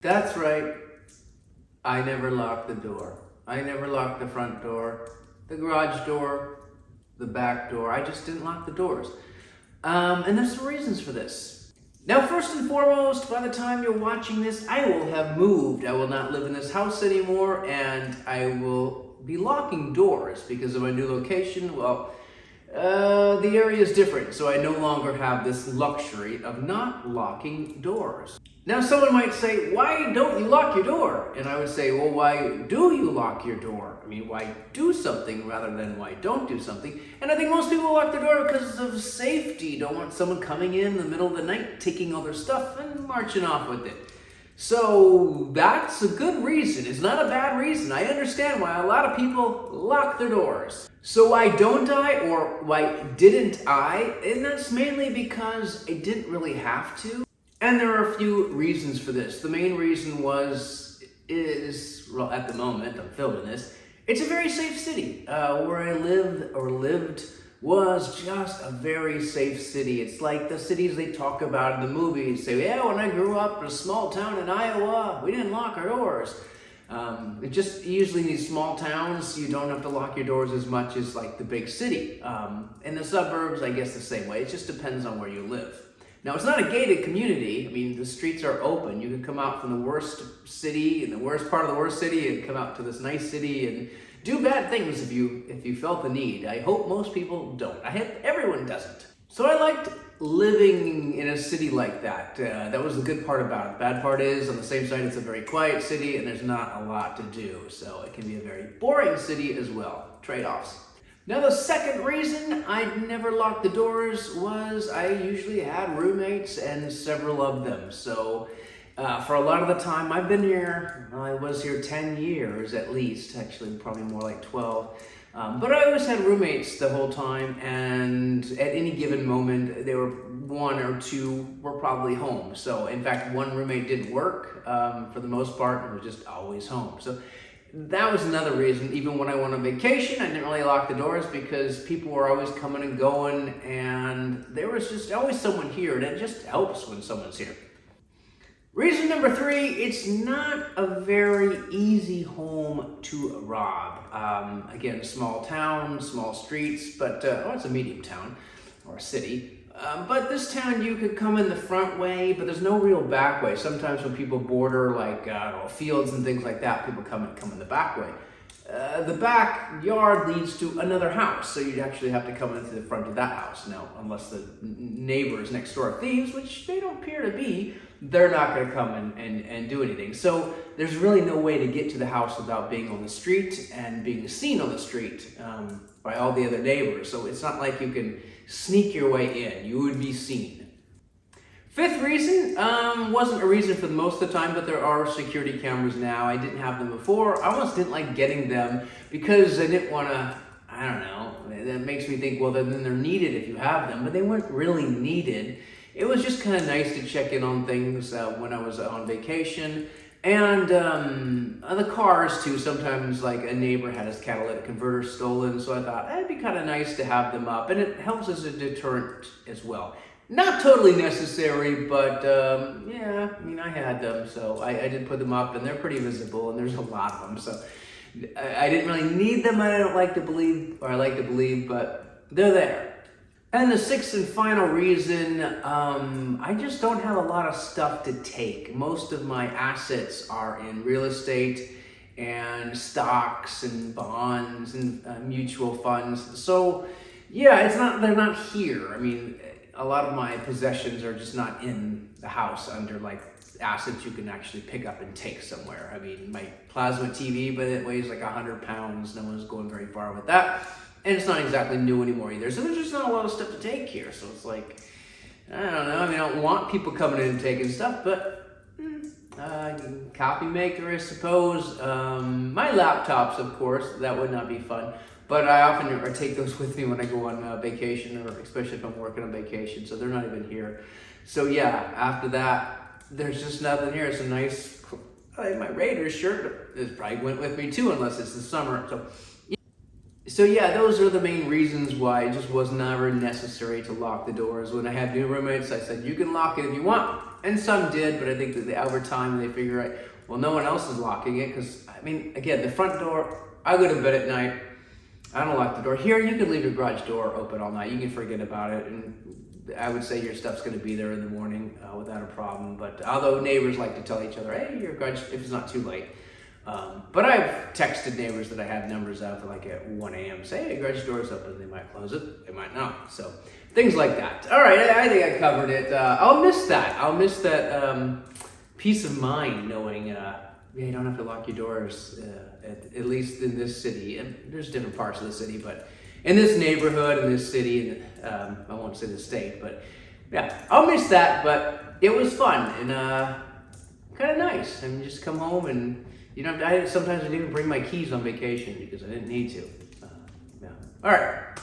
That's right. I never locked the door. I never locked the front door, the garage door, the back door. I just didn't lock the doors. And there's some reasons for this. Now, first and foremost, by the time you're watching this, I will have moved. I will not live in this house anymore, and I will be locking doors because of my new location. Well, the area is different, so I no longer have this luxury of not locking doors. Now, someone might say, why don't you lock your door? And I would say, well, why do you lock your door? I mean, why do something rather than why don't do something? And I think most people lock their door because of safety. Don't want someone coming in the middle of the night, taking all their stuff and marching off with it. So that's a good reason. It's not a bad reason. I understand why a lot of people lock their doors. So why don't I, or why didn't I? And that's mainly because I didn't really have to. And there are a few reasons for this. The main reason well, at the moment I'm filming this, it's a very safe city. Where I lived was just a very safe city. It's like the cities they talk about in the movies. Say, yeah, when I grew up in a small town in Iowa, we didn't lock our doors. It just usually in these small towns, you don't have to lock your doors as much as like the big city. In the suburbs, I guess the same way. It just depends on where you live. Now, it's not a gated community. I mean, the streets are open. You can come out from the worst city, in the worst part of the worst city, and come out to this nice city and do bad things if you felt the need. I hope most people don't. I hope everyone doesn't. So I liked living in a city like that. That was the good part about it. The bad part is, on the same side, it's a very quiet city and there's not a lot to do. So it can be a very boring city as well. Trade-offs. Now, the second reason I never locked the doors was I usually had roommates and several of them. So for a lot of the time I've been here, I was here 10 years at least, actually probably more like 12. But I always had roommates the whole time, and at any given moment, there were one or two were probably home. So in fact, one roommate didn't work for the most part and was just always home. So that was another reason. Even when I went on vacation, I didn't really lock the doors because people were always coming and going, and there was just always someone here, and it just helps when someone's here. Reason number 3, it's not a very easy home to rob. Again, small town, small streets, but it's a medium town or a city. But this town, you could come in the front way, but there's no real back way. Sometimes when people border like fields and things like that, people come in the back way. The backyard leads to another house, so you'd actually have to come into the front of that house. Now, unless the neighbors next door are thieves, which they don't appear to be, they're not going to come and do anything. So there's really no way to get to the house without being on the street and being seen on the street by all the other neighbors. So it's not like you can sneak your way in. You would be seen. Fifth reason wasn't a reason for the most of the time, but there are security cameras now. I didn't have them before. I almost didn't like getting them because I didn't want to, I don't know, that makes me think, well, then they're needed if you have them, but they weren't really needed. It was just kind of nice to check in on things when I was on vacation. And the cars too, sometimes like a neighbor had his catalytic converter stolen, so I thought it'd be kind of nice to have them up, and it helps as a deterrent as well. Not totally necessary, but yeah, I mean, I had them, so I did put them up, and they're pretty visible, and there's a lot of them, so I didn't really need them, I like to believe, but they're there. And the sixth and final reason, I just don't have a lot of stuff to take. Most of my assets are in real estate and stocks and bonds and mutual funds. So yeah, they're not here. I mean, a lot of my possessions are just not in the house under like assets you can actually pick up and take somewhere. I mean, my plasma TV, but it weighs like 100 pounds. No one's going very far with that. And it's not exactly new anymore either. So there's just not a lot of stuff to take here. So it's like, I don't know. I mean, I don't want people coming in and taking stuff, but copy maker, I suppose. My laptops, of course, that would not be fun. But I often take those with me when I go on vacation, or especially if I'm working on vacation. So they're not even here. So yeah, after that, there's just nothing here. It's a nice, like my Raiders shirt. This probably went with me too, unless it's the summer. So yeah, those are the main reasons why it just was never necessary to lock the doors. When I had new roommates, I said, you can lock it if you want. and some did, but I think that over time they figure out, well, no one else is locking it, because, I mean, again, the front door, I go to bed at night, I don't lock the door. Here, you can leave your garage door open all night. You can forget about it, and I would say your stuff's going to be there in the morning without a problem. But although neighbors like to tell each other, hey, your garage, if it's not too late. But I've texted neighbors that I have numbers out like at 1 a.m. say, hey, garage door's open. They might close it, they might not. So things like that. All right, I think I covered it. I'll miss that. I'll miss that peace of mind knowing you don't have to lock your doors, at least in this city. And there's different parts of the city, but in this neighborhood, in this city, I won't say the state, but yeah, I'll miss that. But it was fun and kind of nice. I mean, just come home and sometimes I didn't even bring my keys on vacation because I didn't need to. Yeah. All right.